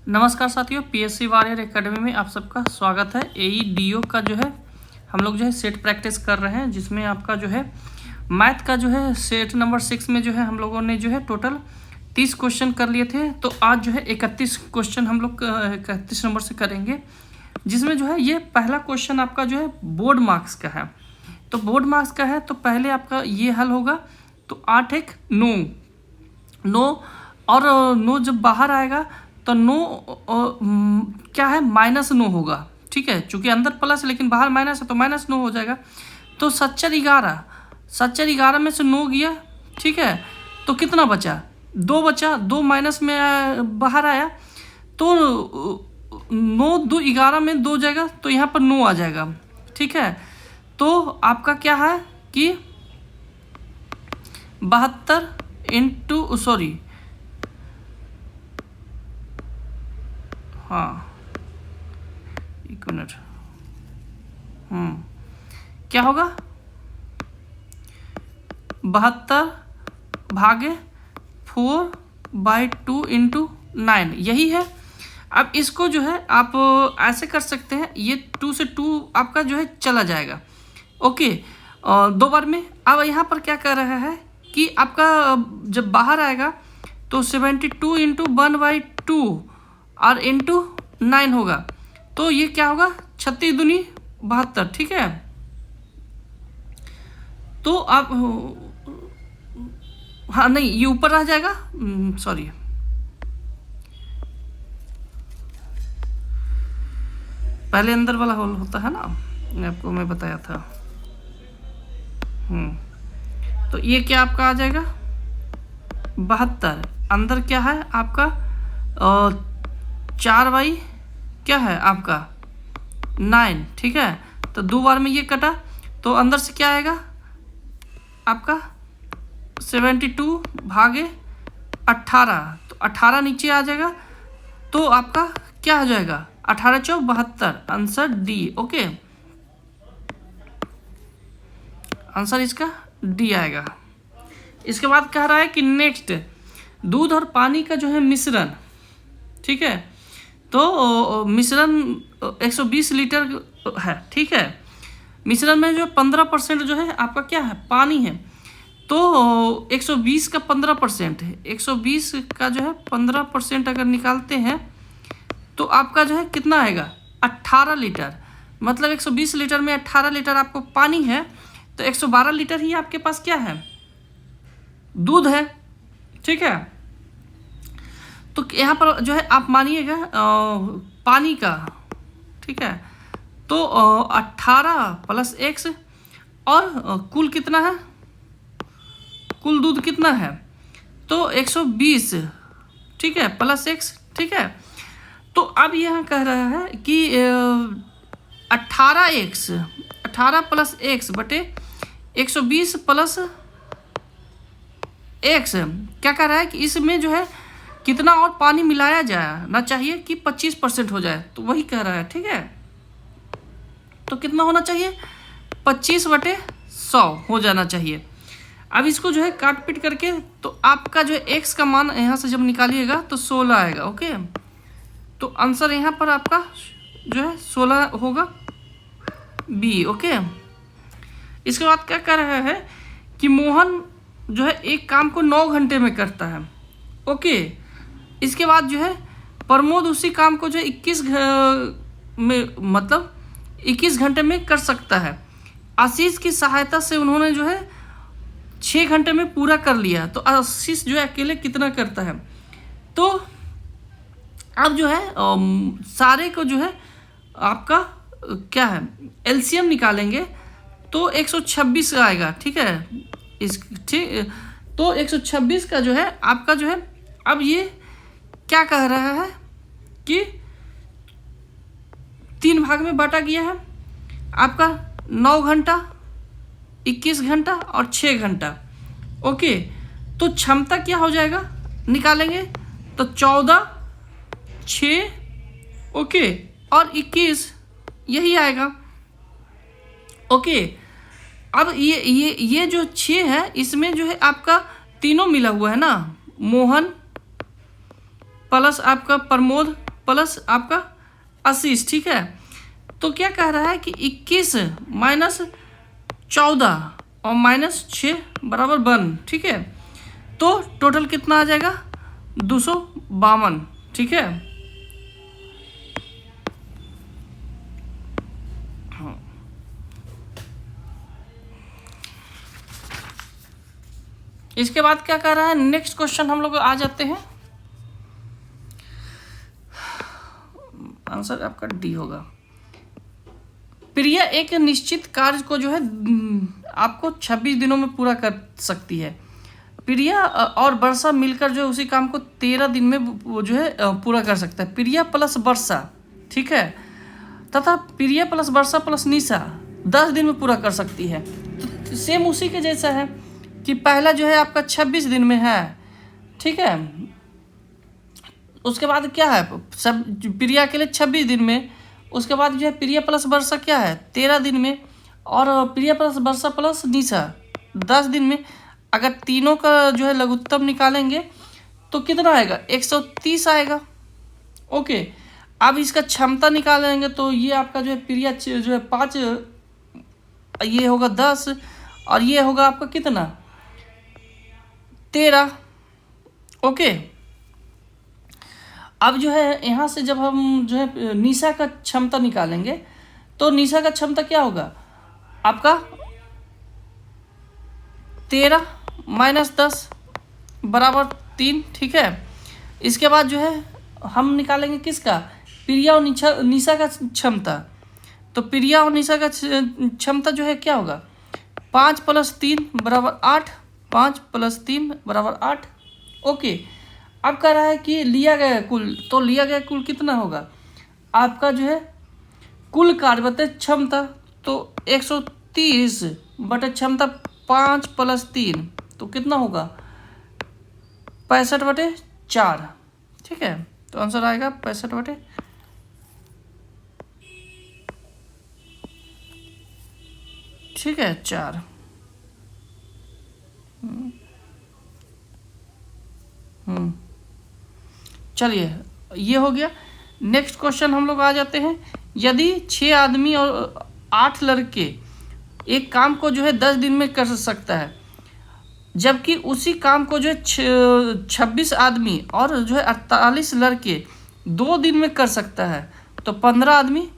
नमस्कार साथियों, PSC warrior academy में आप सबका स्वागत है। एईडीओ का जो है हम लोग जो है सेट प्रैक्टिस कर रहे हैं, जिसमें आपका जो है मैथ का जो है सेट नंबर 6 में जो है हम लोगों ने जो है टोटल 30 क्वेश्चन कर लिए थे। तो आज जो है 31 क्वेश्चन हम लोग 31 नंबर से करेंगे, जिसमें जो है ये पहला क्वेश्चन आपका जो है बोर्ड मार्क्स का है। तो बोर्ड मार्क्स का है तो पहले आपका ये हल होगा। तो 8 एक 9 और 9 जब बाहर आएगा तो 9 क्या है -9 होगा। ठीक है, चूंकि अंदर प्लस है लेकिन बाहर माइनस है तो -9 हो जाएगा। तो 7 में से 9 गया। ठीक है, तो कितना बचा? 2 बचा। 2 माइनस में बाहर आया तो 9 2 11 में 2 जाएगा तो यहाँ पर 9 आ जाएगा। ठीक है, तो आपका क्या है कि 72 इंटू सॉरी एक मिनट क्या होगा? 72 भागे 4/2 इंटू 9 यही है। अब इसको जो है आप ऐसे कर सकते हैं, ये 2 से 2 आपका जो है चला जाएगा। ओके, 2 बार में। अब यहाँ पर क्या कर रहा है कि आपका जब बाहर आएगा तो 72 इंटू 1/2 और इंटू 9 होगा। तो ये क्या होगा? 36 दूनी 72। ठीक है, तो आप नहीं, ये ऊपर रह जाएगा। सॉरी, पहले अंदर वाला होल होता है ना, आपको मैं बताया था। तो ये क्या आपका आ जाएगा 72। अंदर क्या है आपका 4/, क्या है आपका 9। ठीक है, तो 2 बार में ये कटा तो अंदर से क्या आएगा आपका 72 भागे 18। तो 18 नीचे आ जाएगा तो आपका क्या हो जाएगा 18 × 4 = 72। Answer D. ओके, आंसर इसका डी आएगा। इसके बाद कह रहा है कि नेक्स्ट दूध और पानी का जो है मिश्रण। ठीक है, तो मिश्रण 120 लीटर है। ठीक है, मिश्रण में जो 15% जो है आपका क्या है पानी है। तो 120 का 15% है। 120 का जो है 15% अगर निकालते हैं तो आपका जो है कितना आएगा 18 लीटर। मतलब 120 लीटर में 18 लीटर आपको पानी है, तो 112 लीटर ही आपके पास क्या है दूध है। ठीक है, तो यहाँ पर जो है आप मानिएगा पानी का। ठीक है, तो 18 + x और कुल कितना है, कुल दूध कितना है तो 120। ठीक है, +x। ठीक है, तो अब यहाँ कह रहा है कि 18x 18 + x बटे 120 + x क्या कह रहा है कि इसमें जो है कितना और पानी मिलाया जाए ना चाहिए कि 25% हो जाए। तो वही कह रहा है। ठीक है, तो कितना होना चाहिए 25/100 हो जाना चाहिए। अब इसको जो है काट पीट करके तो आपका जो है x का मान यहाँ से जब निकालिएगा तो 16 आएगा। ओके, तो आंसर यहाँ पर आपका जो है 16 होगा बी। ओके, इसके बाद क्या कर रहा है कि मोहन जो है एक काम को 9 घंटे में करता है। ओके, इसके बाद जो है प्रमोद उसी काम को जो है 21 घंटे में कर सकता है। आशीष की सहायता से उन्होंने जो है 6 घंटे में पूरा कर लिया। तो आशीष जो है अकेले कितना करता है। तो अब जो है सारे को जो है आपका क्या है एलसीएम निकालेंगे तो 126 आएगा। ठीक है, ठीक, तो 126 का जो है आपका जो है अब ये क्या कह रहा है कि 3 भाग में बांटा गया है आपका 9 घंटा, 21 घंटा और 6 घंटा। ओके, तो क्षमता क्या हो जाएगा निकालेंगे तो 14, 6 ओके और 21 यही आएगा। ओके, अब ये जो 6 है इसमें जो है आपका तीनों मिला हुआ है ना, मोहन प्लस आपका प्रमोद प्लस आपका 80, ठीक है। तो क्या कह रहा है कि 21 माइनस 14 और माइनस 6 बराबर 1, ठीक है। तो टोटल कितना आ जाएगा 252, ठीक है। इसके बाद क्या कह रहा है, नेक्स्ट क्वेश्चन हम लोग आ जाते हैं। आंसर आपका डी होगा। प्रिया एक निश्चित कार्य को जो है आपको 26 दिनों में पूरा कर सकती है। प्रिया और वर्षा मिलकर जो उसी काम को 13 दिन में वो जो है पूरा कर सकता है। प्रिया प्लस वर्षा, ठीक है, तथा प्रिया प्लस वर्षा प्लस निशा 10 दिन में पूरा कर सकती है। तो सेम उसी के जैसा है कि पहला जो है आपका 26 दिन में है, ठीक है। उसके बाद क्या है, सब प्रिया के लिए 26 दिन में। उसके बाद जो है प्रिया प्लस वर्षा क्या है 13 दिन में, और प्रिया प्लस वर्षा प्लस निशा 10 दिन में। अगर तीनों का जो है लघुत्तम निकालेंगे तो कितना आएगा 130 आएगा। ओके, अब इसका क्षमता निकालेंगे तो ये आपका जो है प्रिया जो है 5, ये होगा 10 और ये होगा आपका कितना 13। ओके, अब जो है यहाँ से जब हम जो है निशा का क्षमता निकालेंगे तो निशा का क्षमता क्या होगा आपका 13 माइनस 10 बराबर 3, ठीक है। इसके बाद जो है हम निकालेंगे किसका, प्रिया और निशा का क्षमता। तो प्रिया और निशा का क्षमता जो है क्या होगा 5 + 3 बराबर 8, 5 + 3 बराबर 8। ओके, अब कह रहा है कि लिया गया कुल, तो लिया गया कुल कितना होगा आपका जो है कुल कार्य बटे क्षमता, तो 130 बटे क्षमता 5 + 3 तो कितना होगा 65/4, ठीक है। तो आंसर आएगा 65/, ठीक है, 4। चलिए ये हो गया। नेक्स्ट क्वेश्चन हम लोग आ जाते हैं। यदि 6 आदमी और 8 लड़के एक काम को जो है 10 दिन में कर सकता है, जबकि उसी काम को जो है 26 आदमी और जो है 48 लड़के 2 दिन में कर सकता है, तो 15 आदमी।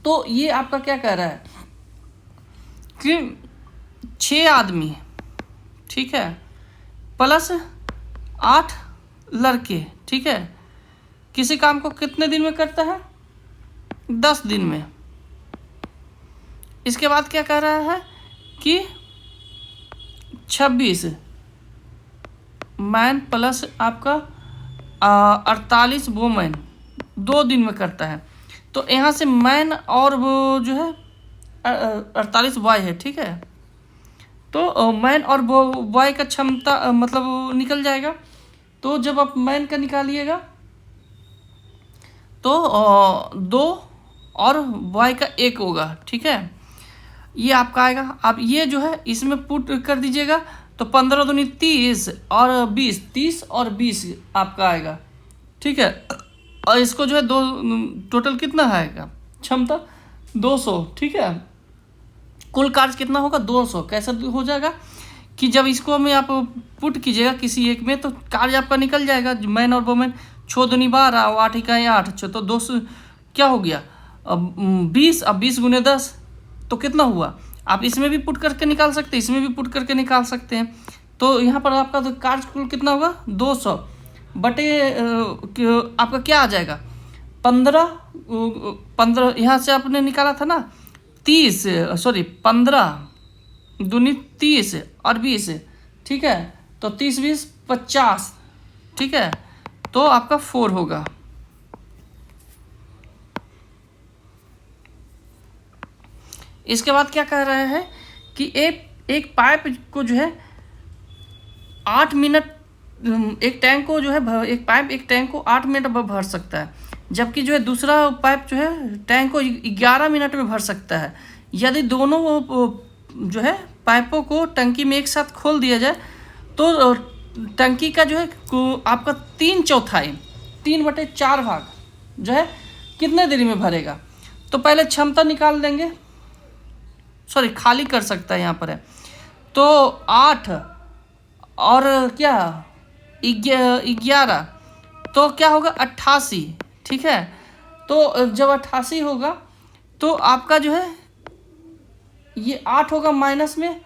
तो ये आपका क्या कह रहा है कि 6 आदमी, ठीक है, प्लस 8 लड़के, ठीक है, किसी काम को कितने दिन में करता है 10 दिन में। इसके बाद क्या कह रहा है कि 26 मैन प्लस आपका 48 वोमेन 2 दिन में करता है। तो यहाँ से मैन और वो जो है 48 बॉय है, ठीक है। तो मैन और बॉय का क्षमता मतलब निकल जाएगा। तो जब आप मैन का निकालिएगा तो 2 और बॉय का 1 होगा, ठीक है। ये आपका आएगा। अब ये जो है इसमें पुट कर दीजिएगा तो 15 दूनी 30 और 20, 30 और 20 आपका आएगा, ठीक है। और इसको जो है दो टोटल कितना आएगा क्षमता 200, ठीक है। कुल कार्य कितना होगा 200। कैसे हो जाएगा कि जब इसको में आप पुट कीजिएगा किसी एक में तो कार्य आपका निकल जाएगा, मैन और वोमेन। 6 दूनी 12 और 8 इकाई 8, तो 200 क्या हो गया 20। अब 20 × 10 तो कितना हुआ। आप इसमें भी पुट करके निकाल सकते हैं, इसमें भी पुट करके निकाल सकते हैं। तो यहाँ पर आपका तो कार्य कुल कितना होगा 200 बटे आपका क्या आ जाएगा 15 यहाँ से आपने निकाला था ना 30, सॉरी 15 दूनी 30 और 20, ठीक है। तो 30 20 50, ठीक है। तो आपका 4 होगा। इसके बाद क्या कह रहे हैं कि एक पाइप को जो है 8 मिनट, एक टैंक को जो है एक पाइप एक टैंक को 8 मिनट में भर सकता है, जबकि जो है दूसरा पाइप जो है टैंक को 11 मिनट में भर सकता है। यदि दोनों जो है पाइपों को टंकी में एक साथ खोल दिया जाए तो टंकी का जो है आपका 3/4 3/4 भाग जो है कितने देरी में भरेगा। तो पहले क्षमता निकाल देंगे, सॉरी खाली कर सकता है यहाँ पर है। तो 8 और क्या 11, तो क्या होगा 88, ठीक है। तो जब 88 होगा तो आपका जो है ये 8 होगा माइनस में,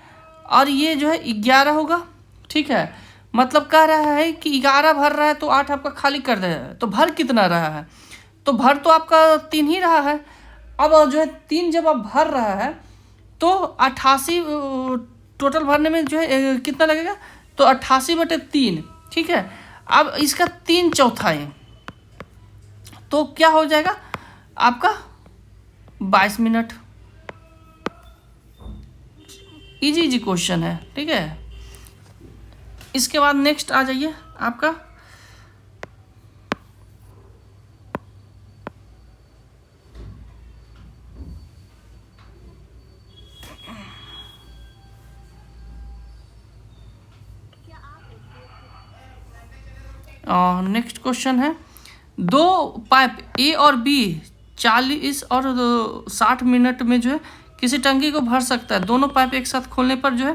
और ये जो है 11 होगा, ठीक है। मतलब कह रहा है कि 11 भर रहा है तो 8 आपका खाली कर दे रहा है। तो भर कितना रहा है, तो भर तो आपका 3 ही रहा है। अब जो है 3 जब आप भर रहा है तो 88 टोटल भरने में जो है कितना लगेगा, तो 88/3, ठीक है। अब इसका 3/4 तो क्या हो जाएगा आपका 22 मिनट। इजी क्वेश्चन है, ठीक है। इसके बाद नेक्स्ट आ जाइए आपका नेक्स्ट क्वेश्चन है, 2 पाइप ए और बी 40 और 60 मिनट में जो है किसी टंकी को भर सकता है। दोनों पाइप एक साथ खोलने पर जो है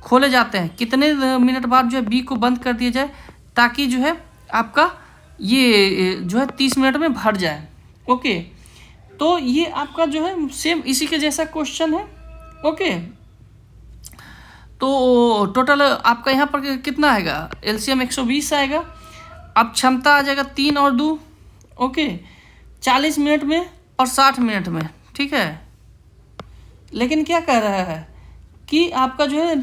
खोले जाते हैं। कितने मिनट बाद जो है बी को बंद कर दिया जाए ताकि जो है आपका ये जो है 30 मिनट में भर जाए। ओके, तो ये आपका जो है सेम इसी के जैसा क्वेश्चन है। ओके, तो टोटल आपका यहाँ पर कितना आएगा, एलसीएम 120 आएगा। अब क्षमता आ जाएगा 3 और 2, ओके, 40 मिनट में और 60 मिनट में, ठीक है। लेकिन क्या कह रहा है कि आपका जो है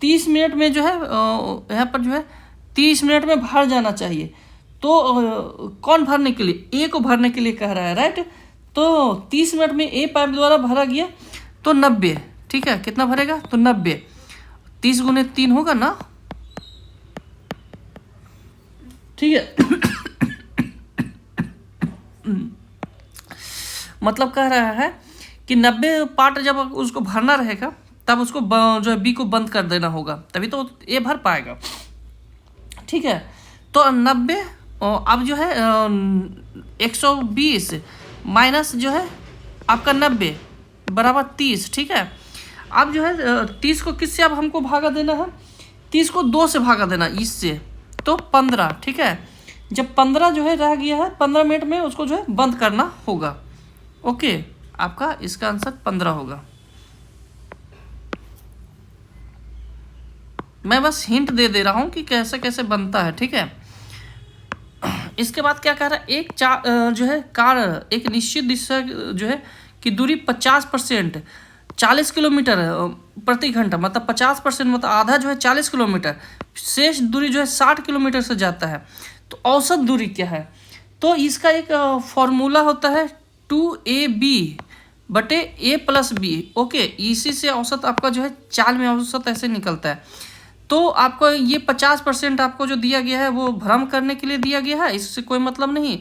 30 मिनट में जो है यहाँ पर जो है 30 मिनट में भर जाना चाहिए। तो कौन भरने के लिए, ए को भरने के लिए कह रहा है, राइट। तो 30 मिनट में ए पाइप द्वारा भरा गया तो 90, ठीक है। कितना भरेगा, तो 90, 30 × 3 होगा ना, ठीक है। मतलब कह रहा है कि 90 पार्ट जब उसको भरना रहेगा तब उसको जो है बी को बंद कर देना होगा, तभी तो ए भर पाएगा, ठीक है। तो 90 अब जो है 120 माइनस जो है आपका 90 बराबर 30, ठीक है। अब जो है 30 को किससे अब हमको भागा देना है, 30 को 2 से भागा देना इससे, तो 15, ठीक है। जब 15 जो है रह गया है 15 मिनट में उसको जो है बंद करना होगा। ओके, आपका इसका आंसर 15 होगा। मैं बस हिंट दे दे रहा हूँ कि कैसे कैसे बनता है, ठीक है। इसके बाद क्या कह रहा है, एक जो है कार एक निश्चित दिशा जो है कि दूरी 50% 40 किलोमीटर प्रति घंटा, मतलब 50% मतलब आधा जो है 40 किलोमीटर, शेष दूरी जो है 60 किलोमीटर से जाता है। तो औसत दूरी क्या है, तो इसका एक फॉर्मूला होता है 2ab/a+b। ओके, इसी से औसत आपका जो है चाल में औसत ऐसे निकलता है। तो आपको ये 50% आपको जो दिया गया है वो भ्रम करने के लिए दिया गया है, इससे कोई मतलब नहीं।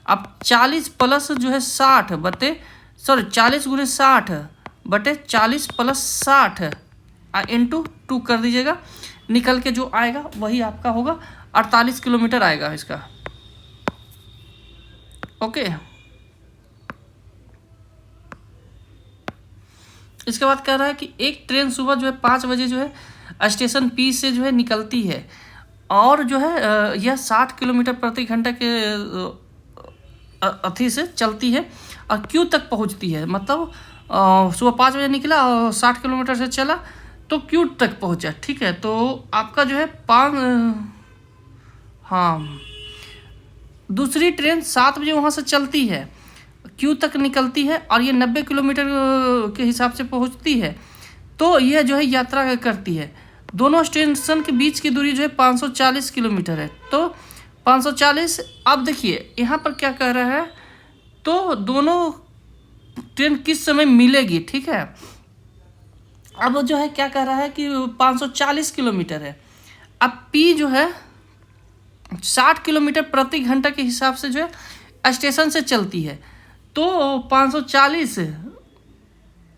अब 40 प्लस जो है 60 बटे 40 × 60/40 + 60 इंटू 2 कर दीजिएगा, निकल के जो आएगा वही आपका होगा 48 किलोमीटर आएगा इसका। ओके, इसके बाद कह रहा है कि एक ट्रेन सुबह जो है 5 बजे जो है स्टेशन पी से जो है निकलती है और जो है यह 60 किलोमीटर प्रति घंटा के अथी से चलती है और क्यू तक पहुंचती है। मतलब सुबह 5 बजे निकला और 60 किलोमीटर से चला तो क्यू तक पहुंचा, ठीक है। तो आपका जो है दूसरी ट्रेन 7 बजे वहाँ से चलती है, क्यू तक निकलती है और ये 90 किलोमीटर के हिसाब से पहुँचती है। तो यह जो है यात्रा करती है। दोनों स्टेशन के बीच की दूरी जो है 540 किलोमीटर है। तो 540, अब देखिए यहाँ पर क्या कह रहा है, तो दोनों ट्रेन किस समय मिलेगी, ठीक है। अब जो है क्या कह रहा है कि 540 किलोमीटर है। अब पी जो है 60 किलोमीटर प्रति घंटा के हिसाब से जो है स्टेशन से चलती है। तो 540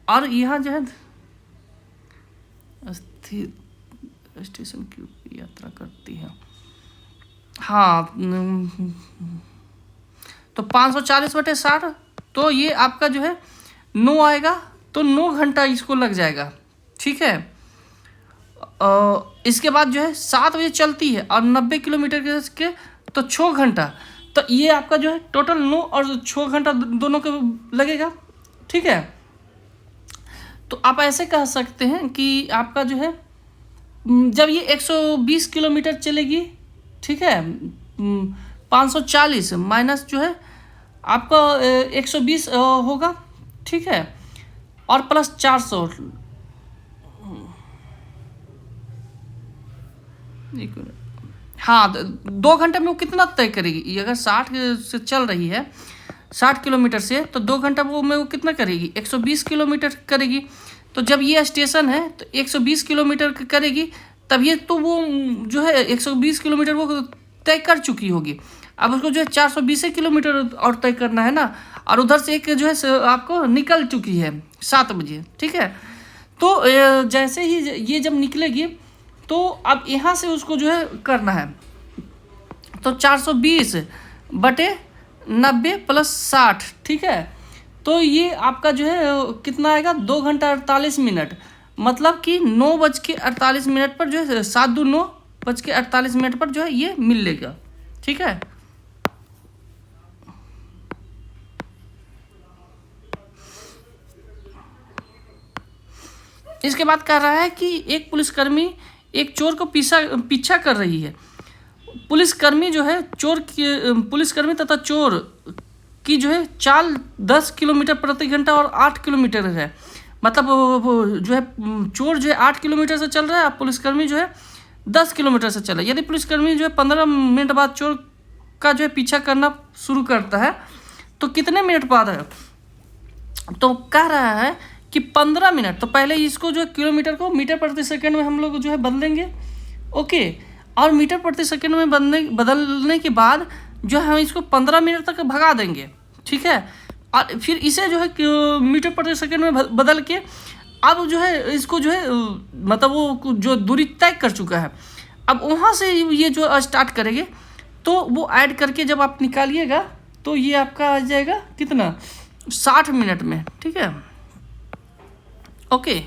और यहाँ जो है स्टेशन की यात्रा करती है। हाँ, तो 540/60, तो ये आपका जो है 9 आएगा, तो 9 घंटा इसको लग जाएगा। ठीक है, इसके बाद जो है 7 बजे चलती है और 90 किलोमीटर के तो 6 घंटा, तो ये आपका जो है टोटल 9 और 6 घंटा दोनों के लगेगा। ठीक है, तो आप ऐसे कह सकते हैं कि आपका जो है जब ये 120 किलोमीटर चलेगी, ठीक है, 540 माइनस जो है आपका 120 होगा। ठीक है, और प्लस 400, हाँ, 2 घंटे में वो कितना तय करेगी? ये अगर 60 से चल रही है, 60 किलोमीटर से, तो 2 घंटा वो कितना करेगी? 120 किलोमीटर करेगी। तो जब ये स्टेशन है तो 120 किलोमीटर करेगी, तब ये तो वो जो है 120 किलोमीटर वो तय कर चुकी होगी। अब उसको जो है 420 किलोमीटर और तय करना है ना, और उधर से एक जो है आपको निकल चुकी है 7 बजे। ठीक है, तो जैसे ही ये जब निकलेगी तो अब यहाँ से उसको जो है करना है, तो 420/90 + 60। ठीक है, तो ये आपका जो है कितना आएगा? 2 घंटा 48 मिनट, मतलब कि 9:48 पर जो है 9:48 पर जो है ये मिल लेगा। ठीक है, इसके बाद कह रहा है कि एक पुलिसकर्मी एक चोर को पीछा कर रही है। पुलिसकर्मी जो है पुलिसकर्मी तथा चोर की जो है चाल 10 किलोमीटर प्रति घंटा और 8 किलोमीटर है। मतलब वो जो है चोर जो है 8 किलोमीटर से चल रहा है, और पुलिसकर्मी जो है 10 किलोमीटर से चल रहा है। यदि पुलिसकर्मी जो है 15 मिनट बाद चोर का जो है पीछा करना शुरू करता है, तो कितने मिनट बाद है? तो कह रहा है कि 15 मिनट। तो पहले इसको जो है किलोमीटर को मीटर प्रति सेकंड में हम लोग जो है बदलेंगे। ओके, और मीटर प्रति सेकंड में बदलने के बाद जो है हम इसको 15 मिनट तक भगा देंगे। ठीक है, और फिर इसे जो है मीटर प्रति सेकंड में बदल के अब जो है इसको जो है मतलब वो जो दूरी तय कर चुका है, अब वहाँ से ये जो स्टार्ट करेंगे, तो वो ऐड करके जब आप निकालिएगा तो ये आपका आ जाएगा कितना? 60 मिनट में। ठीक है, ओके।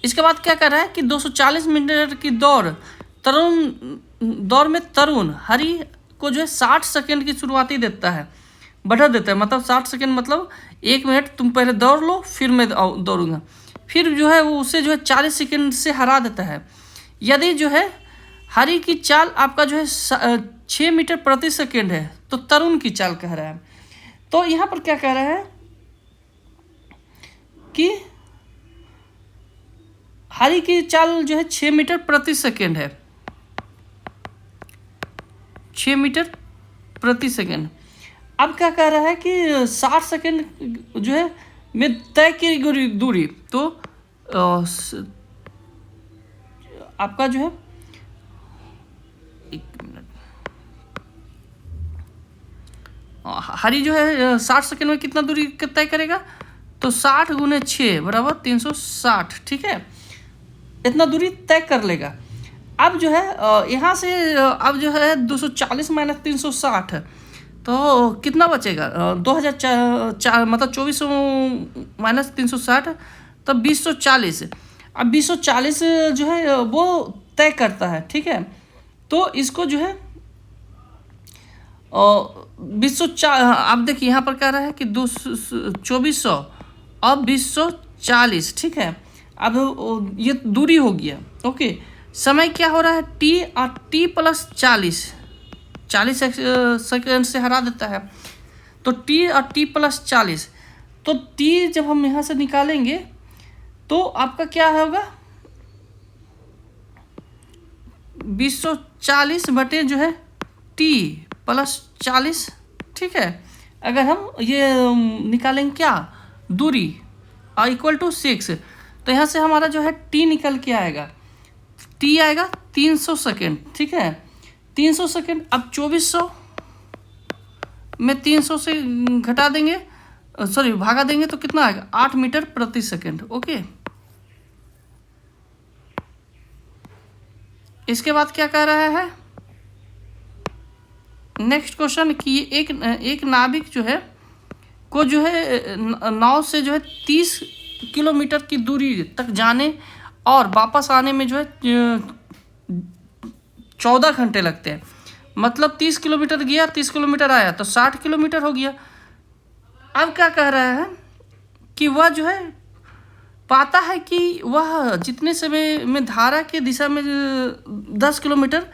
इसके बाद क्या कर रहा है कि 240 मीटर की दौड़ में तरुण हरी को जो है 60 सेकंड की शुरुआती देता है, बढ़ा देता है। मतलब 60 सेकंड मतलब 1 मिनट तुम पहले दौड़ लो, फिर मैं दौड़ूंगा। फिर जो है वो उसे जो है 40 सेकंड से हरा देता है। यदि जो है हरी की चाल आपका जो है 6 मीटर प्रति सेकंड है, तो तरुण की चाल कह रहा है। तो यहाँ पर क्या कह रहा है कि हरी की चाल जो है 6 मीटर प्रति सेकंड है, 6 मीटर प्रति सेकंड। अब क्या कह रहा है कि 60 सेकंड जो है में तय की दूरी, तो आपका जो है 1 मिनट, हरी जो है 60 सेकंड में कितना दूरी तय करेगा? तो 60 × 6 = 360। ठीक है, इतना दूरी तय कर लेगा। अब जो है यहाँ से अब जो है 240 - 360, तो कितना बचेगा? 2004 मतलब 2400 - 360, तो 2040। अब 2040 जो है वो तय करता है। ठीक है, तो इसको जो है 2004, अब देखिए यहाँ पर कह रहा है कि 2400 अब 2040। ठीक है, अब ये दूरी हो गया। ओके, समय क्या हो रहा है? T और T + 40 सेकंड से हरा देता है, तो T और T + 40। तो T जब हम यहाँ से निकालेंगे तो आपका क्या होगा? 240 बटे जो है T + 40। ठीक है, अगर हम ये निकालेंगे क्या दूरी = 6, तो यहाँ से हमारा जो है T निकल के आएगा। T आएगा 300 सेकेंड। ठीक है, 300 सेकेंड। अब 2400 में 300 से घटा देंगे, सॉरी भागा देंगे, तो कितना आएगा? 8 मीटर प्रति सेकेंड। ओके, इसके बाद क्या कह रहा है नेक्स्ट क्वेश्चन कि एक नाविक जो है को जो है नाव से जो है 30 किलोमीटर की दूरी तक जाने और वापस आने में जो है 14 घंटे लगते हैं। मतलब 30 किलोमीटर गया 30 किलोमीटर आया तो 60 किलोमीटर हो गया। अब क्या कह रहा है कि वह जो है पाता है कि वह जितने समय में धारा के दिशा में 10 किलोमीटर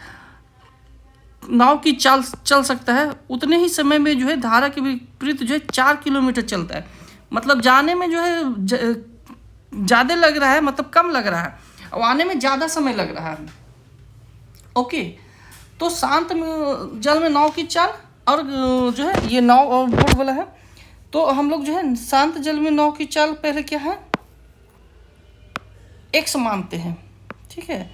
नाव की चाल चल सकता है उतने ही समय में जो है धारा के विपरीत जो है 4 किलोमीटर चलता है। मतलब जाने में जो है ज़्यादा लग रहा है, मतलब कम लग रहा है, और आने में ज़्यादा समय लग रहा है। ओके, तो शांत में जल में नाव की चाल और जो है ये नाव और बोट वाला है, तो हम लोग जो है शांत जल में नाव की चाल पहले क्या है x मानते हैं। ठीक है,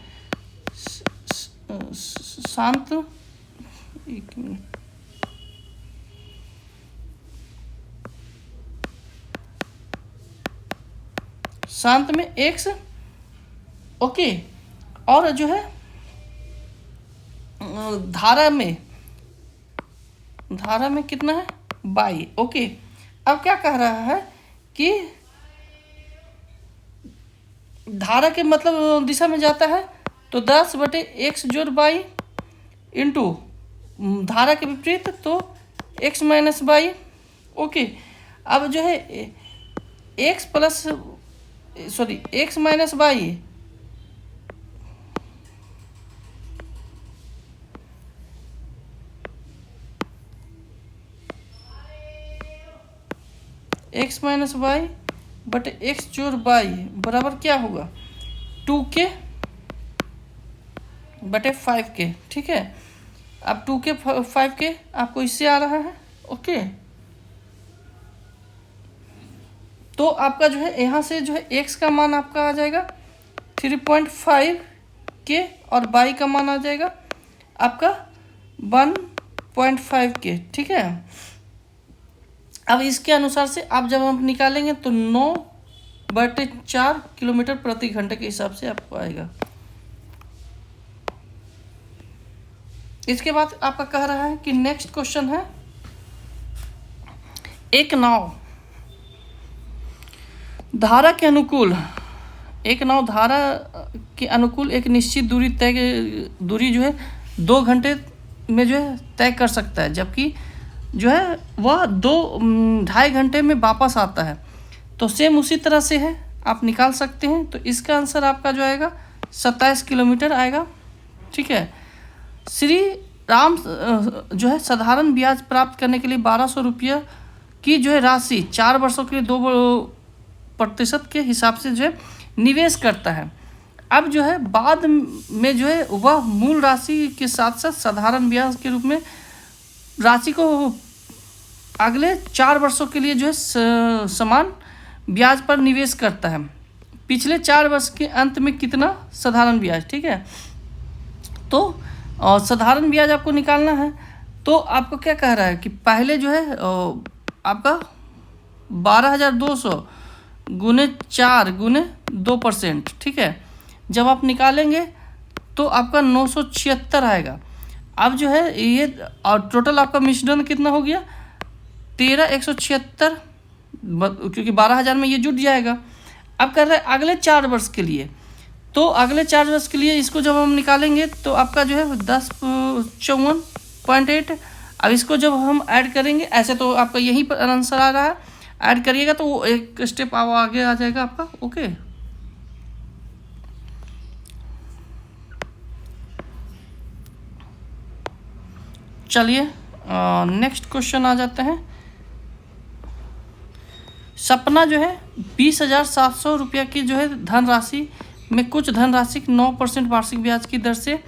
शांत, एक मिनट, शांत में x, ओके, और जो है धारा में कितना है y। ओके, अब क्या कह रहा है कि धारा के मतलब दिशा में जाता है तो 10/x जोड़ y इंटू धारा के विपरीत तो x माइनस y। ओके, अब जो है x minus y x minus y बटे एक्स जोड़ वाई बराबर क्या होगा 2k बटे 5k। ठीक है, अब 2k 5k आपको इससे आ रहा है। ओके, तो आपका जो है यहाँ से जो है x का मान आपका आ जाएगा 3.5k और y का मान आ जाएगा आपका 1.5k। ठीक है, अब इसके अनुसार से आप जब हम निकालेंगे तो 9/4 किलोमीटर प्रति घंटे के हिसाब से आपको आएगा। इसके बाद आपका कह रहा है कि नेक्स्ट क्वेश्चन है एक नाव धारा के अनुकूल एक निश्चित दूरी जो है 2 घंटे में जो है तय कर सकता है, जबकि जो है वह 2-2.5 घंटे में वापस आता है। तो सेम उसी तरह से है, आप निकाल सकते हैं। तो इसका आंसर आपका जो आएगा 27 किलोमीटर आएगा। ठीक है, श्री राम जो है साधारण ब्याज प्राप्त करने के लिए 1200 रुपया की जो है राशि 4 वर्षों के लिए 2% के हिसाब से जो है निवेश करता है। अब जो है बाद में जो है वह मूल राशि के साथ साथ साधारण ब्याज के रूप में राशि को अगले 4 वर्षों के लिए जो है समान ब्याज पर निवेश करता है। पिछले 4 वर्ष के अंत में कितना साधारण ब्याज। ठीक है, तो साधारण ब्याज आपको निकालना है। तो आपको क्या कह रहा है कि पहले जो है आपका 12,200 गुने 4 गुने 2%। ठीक है, जब आप निकालेंगे तो आपका 976 आएगा। अब जो है ये और टोटल आपका मिश्रण कितना हो गया 13,176, क्योंकि 12,000 में ये जुट जाएगा। अब कर रहे हैं अगले 4 वर्ष के लिए, तो अगले 4 वर्ष के लिए इसको जब हम निकालेंगे तो आपका जो है 1054.8। अब इसको जब हम ऐड करेंगे, ऐसे तो आपका यहीं पर आंसर आ रहा है, ऐड करिएगा तो वो एक स्टेप आगे आ जाएगा आपका। ओके, चलिए नेक्स्ट क्वेश्चन आ जाते हैं। सपना जो है 20,700 रुपया की जो है धनराशि में कुछ धनराशि 9% वार्षिक ब्याज की दर से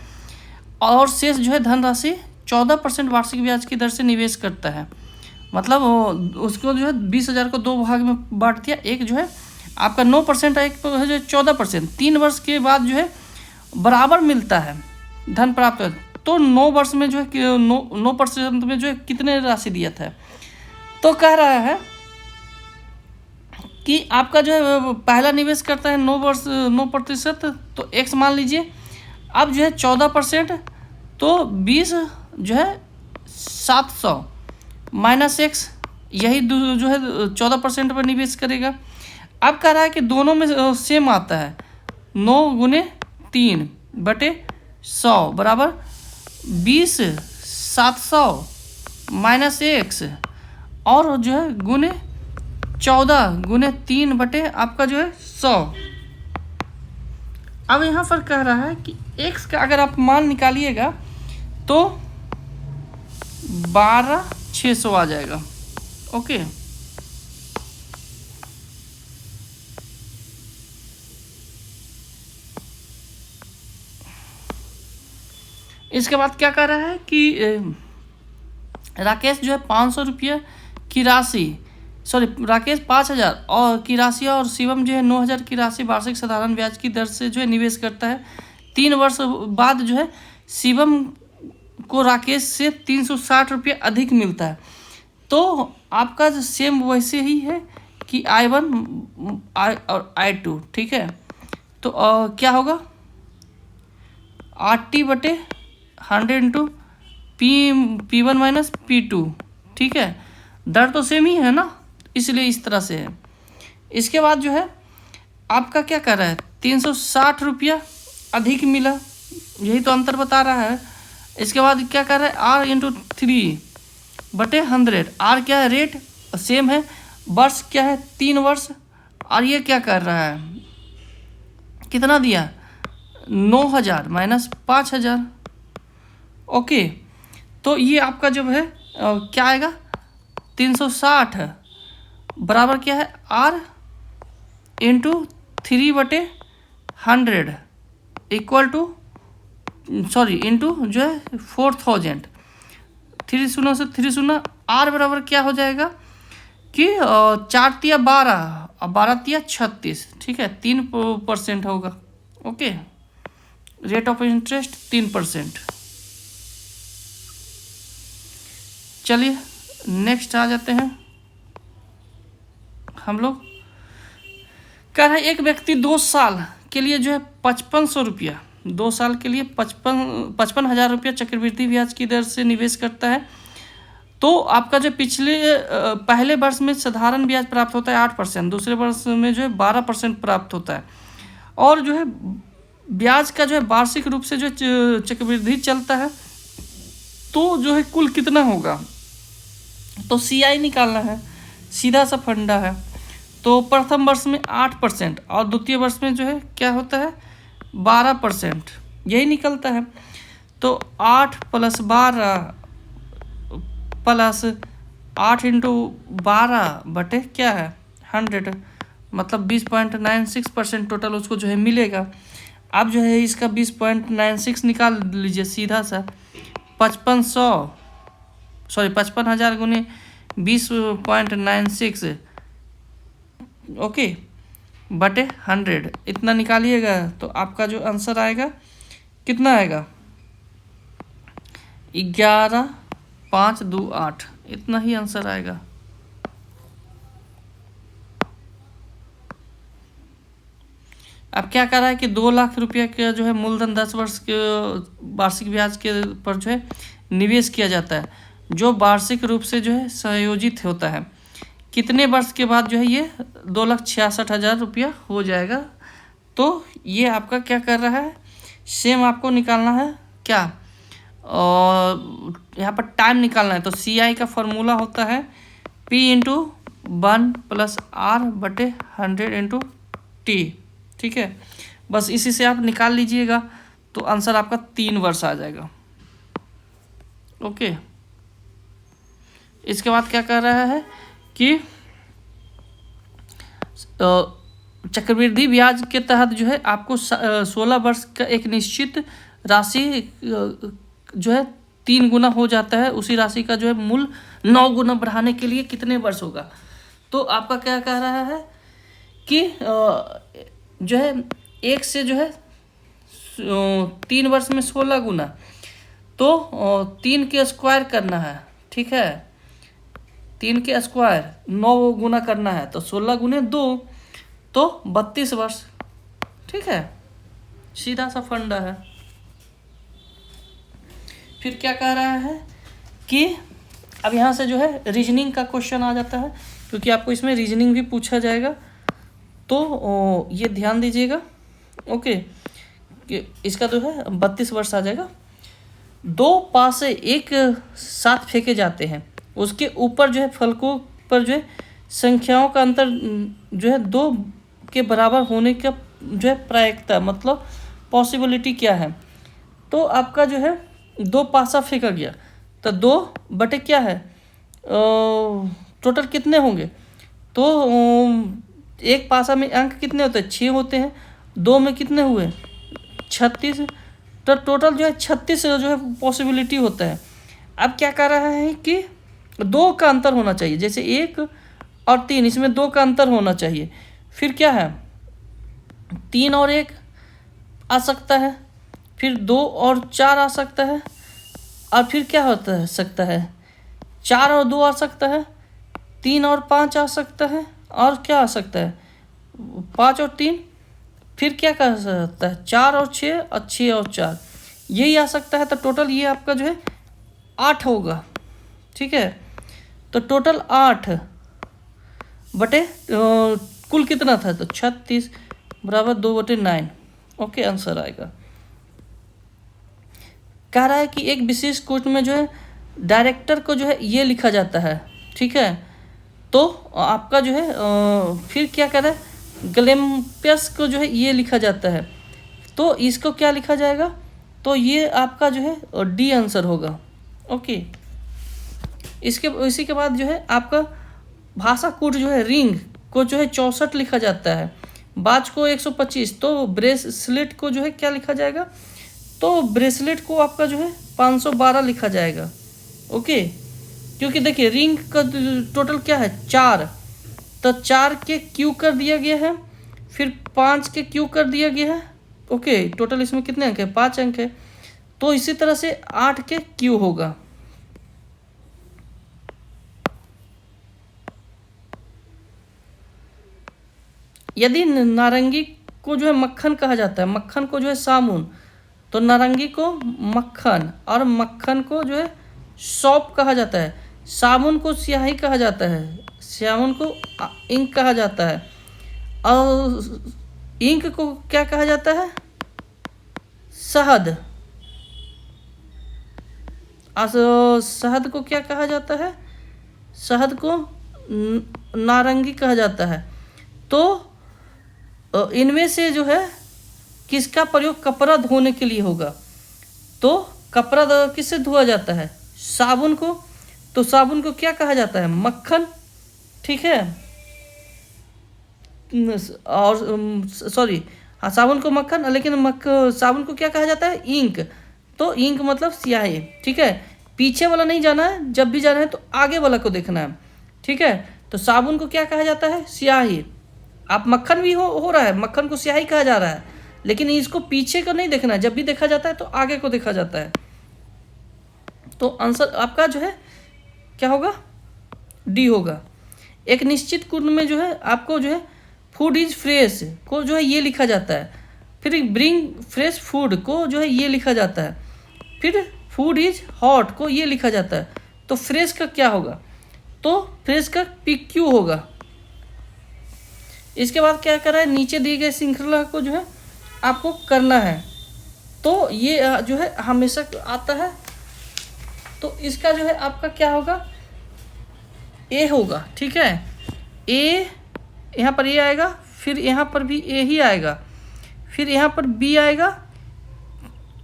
और शेष जो है धनराशि 14% वार्षिक ब्याज की दर से निवेश करता है। मतलब उसको जो है 20,000 को 2 भाग में बांट दिया, एक जो है आपका 9% एक जो है 14%। 3 वर्ष के बाद जो है बराबर मिलता है धन प्राप्त। तो 9 वर्ष में जो है 9% में जो है कितने राशि दिया था। तो कह रहा है कि आपका जो है पहला निवेश करता है 9% तो x मान लीजिए। अब जो है 14%, तो 20 जो है 700 माइनस एक्स, यही जो है 14% पर निवेश करेगा। अब कह रहा है कि दोनों में सेम आता है, 9 गुने 3 बटे 100 बराबर 20 700 माइनस एक्स, और जो है गुने 14 गुने 3 बटे आपका जो है 100। अब यहाँ पर कह रहा है कि x का अगर आप मान निकालिएगा तो 12,600 आ जाएगा। ओके, इसके बाद क्या कर रहा है कि राकेश जो है 500 रुपये की राशि, राकेश 5,000 और की राशि और शिवम जो है 9,000 की राशि वार्षिक साधारण ब्याज की दर से जो है निवेश करता है। 3 वर्ष बाद जो है शिवम को राकेश से 360 रुपये अधिक मिलता है। तो आपका जो सेम वैसे ही है कि I1 और I2, ठीक है। तो क्या होगा, 8T बटे 100 इंटू P1 माइनस P2, ठीक है। दर तो सेम ही है ना, इसलिए इस तरह से है। इसके बाद जो है आपका क्या कर रहा है, 360 रुपया अधिक मिला, यही तो अंतर बता रहा है। इसके बाद क्या कर रहा है, R इंटू 3 बटे 100, R क्या है, रेट सेम है, वर्ष क्या है 3 वर्ष, और ये क्या कर रहा है, कितना दिया 9,000 माइनस 5,000। ओके, तो ये आपका जो है क्या आएगा, 360 बराबर क्या है, R इंटू 3 बटे 100 इक्वल टू इंटू जो है 4,000, 3 शून्य से 3 शून्य, R बराबर क्या हो जाएगा कि 4 तिया 12 और 12 तिया 36, ठीक है, 3% होगा। Okay, rate of interest 3%। चलिए नेक्स्ट आ जाते हैं हम लोग। कह रहा है एक व्यक्ति 2 साल के लिए जो है 5500 रुपया, 2 साल के लिए 55,000 रुपया चक्रवृद्धि ब्याज की दर से निवेश करता है। तो आपका जो पहले वर्ष में साधारण ब्याज प्राप्त होता है 8%, दूसरे वर्ष में जो है 12% प्राप्त होता है, और जो है ब्याज का जो है वार्षिक रूप से जो चक्रवृद्धि चलता है, तो जो है कुल कितना होगा, तो CI निकालना है, सीधा सा फंडा है। तो प्रथम वर्ष में 8% और द्वितीय वर्ष में जो है क्या होता है 12%, यही निकलता है। तो 8 + 12 प्लस 8 इंटू 12 बटे क्या है 100, मतलब 20.96% टोटल उसको जो है मिलेगा। अब जो है इसका 20.96 निकाल लीजिए सीधा सा, 55,000 गुने 20.96 ओके बटे 100, इतना निकालिएगा तो आपका जो आंसर आएगा कितना आएगा, 11,528, इतना ही आंसर आएगा। अब क्या कर रहा है कि 2 लाख रुपया का जो है मूलधन 10 वर्ष के वार्षिक ब्याज के पर जो है निवेश किया जाता है, जो वार्षिक रूप से जो है संयोजित होता है। कितने वर्ष के बाद जो है ये 2,66,000 रुपया हो जाएगा। तो ये आपका क्या कर रहा है, सेम आपको निकालना है क्या, और यहाँ पर टाइम निकालना है। तो CI का फॉर्मूला होता है P इंटू 1 + R बटे 100 इंटू T, ठीक है। बस इसी से आप निकाल लीजिएगा तो आंसर आपका 3 वर्ष आ जाएगा। ओके, इसके बाद क्या कर रहा है कि चक्रवृद्धि ब्याज के तहत जो है आपको 16 वर्ष का एक निश्चित राशि जो है 3 गुना हो जाता है, उसी राशि का जो है मूल 9 गुना बढ़ाने के लिए कितने वर्ष होगा। तो आपका क्या कह रहा है कि जो है 1 से जो है 3 वर्ष में 16 गुना, तो 3 के स्क्वायर करना है, ठीक है, 3 के स्क्वायर 9 गुना करना है, तो 16 गुने 2 तो 32 वर्ष, ठीक है, सीधा सा फंडा है। फिर क्या कह रहा है कि अब यहाँ से जो है रीजनिंग का क्वेश्चन आ जाता है, क्योंकि आपको इसमें रीजनिंग भी पूछा जाएगा, तो ये ध्यान दीजिएगा। ओके, कि इसका जो है 32 वर्ष आ जाएगा। दो पासे एक साथ फेंके जाते हैं, उसके ऊपर जो है फलकों पर जो है संख्याओं का अंतर जो है 2 के बराबर होने का जो है प्रायिकता, मतलब पॉसिबिलिटी क्या है। तो आपका जो है 2 पासा फेंका गया, तो 2 बटे क्या है, टोटल कितने होंगे, तो एक पासा में अंक कितने होते हैं, 6 होते हैं, 2 में कितने हुए 36, तो टोटल जो है 36 जो है पॉसिबिलिटी होता है। अब क्या कर रहा है कि 2 का अंतर होना चाहिए, जैसे 1 और 3, इसमें 2 का अंतर होना चाहिए। फिर क्या है, 3 और 1 आ सकता है, फिर 2 और 4 आ सकता है, और फिर क्या होता है सकता है, 4 और 2 आ सकता है, 3 और 5 आ सकता है, और क्या आ सकता है 5 और 3, फिर क्या कर सकता है 4 और 6, और 6 और 4, यही आ सकता है। तो टोटल ये आपका जो है 8 होगा, ठीक है। तो टोटल 8 बटे कुल कितना था, तो 36 बराबर 2/9। ओके, आंसर आएगा। कह रहा है कि एक विशेष कोर्ट में जो है डायरेक्टर को जो है ये लिखा जाता है, ठीक है। तो आपका जो है फिर क्या कर रहा है, ग्लेम्पियस को जो है ये लिखा जाता है, तो इसको क्या लिखा जाएगा, तो ये आपका जो है डी आंसर होगा। ओके, इसी के बाद जो है आपका भाषा कूट जो है रिंग को जो है 64 लिखा जाता है, बाज को 125, तो ब्रेसलेट को जो है क्या लिखा जाएगा, तो ब्रेसलेट को आपका जो है 512 लिखा जाएगा। ओके, क्योंकि देखिए रिंग का टोटल क्या है 4, तो 4 के क्यू कर दिया गया है, फिर 5 के क्यू कर दिया गया है। ओके, टोटल इसमें कितने अंक है, 5 अंक है, तो इसी तरह से 8 के क्यू होगा। यदि नारंगी को जो है मक्खन कहा जाता है, मक्खन को जो है साबुन, तो नारंगी को मक्खन, और मक्खन को जो है सौंफ कहा जाता है, साबुन को स्याही कहा जाता है, साबुन को इंक कहा जाता है, और इंक को क्या कहा जाता है, शहद। शहद को क्या कहा जाता है, शहद को नारंगी कहा जाता है। तो इनमें से जो है किसका प्रयोग कपड़ा धोने के लिए होगा, तो कपड़ा किससे धोया जाता है, साबुन को, तो साबुन को क्या कहा जाता है, मक्खन, ठीक है। और सॉरी, हाँ साबुन को मक्खन, लेकिन साबुन को क्या कहा जाता है, इंक, तो इंक मतलब स्याही, ठीक है। पीछे वाला नहीं जाना है, जब भी जाना है तो आगे वाला को देखना है, ठीक है। तो साबुन को क्या कहा जाता है, स्याही। आप मक्खन भी हो रहा है, मक्खन को स्याही कहा जा रहा है, लेकिन इसको पीछे को नहीं देखना है, जब भी देखा जाता है तो आगे को देखा जाता है। तो आंसर आपका जो है क्या होगा, डी होगा। एक निश्चित कुंड में जो है आपको जो है फूड इज फ्रेश को जो है ये लिखा जाता है, फिर ब्रिंग फ्रेश फूड को जो है ये लिखा जाता है, फिर फूड इज हॉट को ये लिखा जाता है। तो फ्रेश का क्या होगा, तो फ्रेश का PQ होगा। इसके बाद क्या कर रहा है, नीचे दिए गए श्रृंखला को जो है आपको करना है, तो ये जो है हमेशा आता है, तो इसका जो है आपका क्या होगा, ए होगा, ठीक है। ए यहाँ पर ए आएगा, फिर यहाँ पर भी ए ही आएगा, फिर यहाँ पर बी आएगा,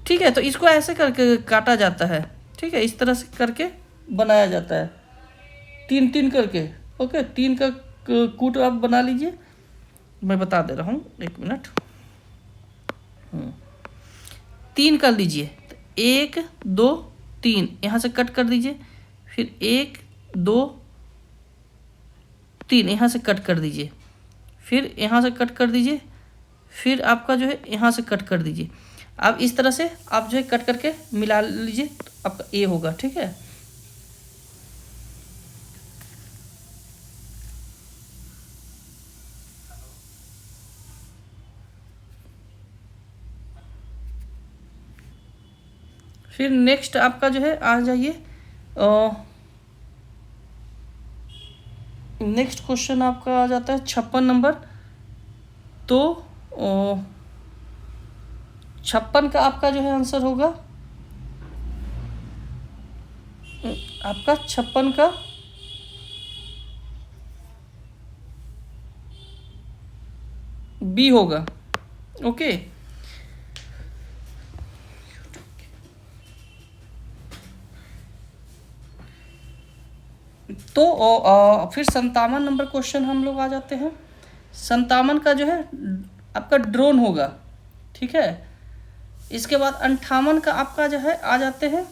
ठीक है। तो इसको ऐसे करके काटा जाता है, ठीक है, इस तरह से करके बनाया जाता है, 3-3 करके। ओके, 3 का कूट आप बना लीजिए, मैं बता दे रहा हूँ, 1 मिनट। 3 कर लीजिए, 1 2 3 यहाँ से कट कर दीजिए, फिर 1 2 3 यहाँ से कट कर दीजिए, फिर यहाँ से कट कर दीजिए, फिर आपका जो है यहाँ से कट कर दीजिए। अब इस तरह से आप जो है कट करके मिला लीजिए, तो आपका ए होगा, ठीक है। फिर नेक्स्ट आपका जो है आ जाइए, नेक्स्ट क्वेश्चन आपका आ जाता है 56 नंबर। तो 56 का आपका जो है आंसर होगा आपका 56 का बी होगा। ओके, तो फिर 57 नंबर क्वेश्चन हम लोग आ जाते हैं। 57 का जो है आपका ड्रोन होगा, ठीक है। इसके बाद 58 का आपका जो है आ जाते हैं,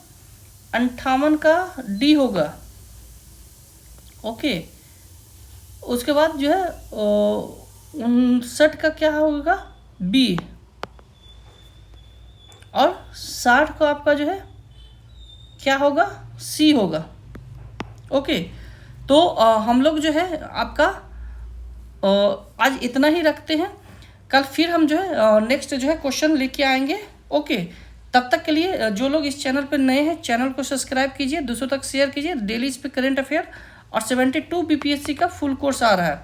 58 का डी होगा। ओके, उसके बाद जो है 59 का क्या होगा, बी। और 60 का आपका जो है क्या होगा, सी होगा। ओके, तो हम लोग जो है आपका आज इतना ही रखते हैं। कल फिर हम जो है नेक्स्ट जो है क्वेश्चन लेके आएंगे। ओके, तब तक के लिए जो लोग इस चैनल पर नए हैं, चैनल को सब्सक्राइब कीजिए, दूसरों तक शेयर कीजिए। डेली इस पे करंट अफेयर और 72 बीपीएससी का फुल कोर्स आ रहा है।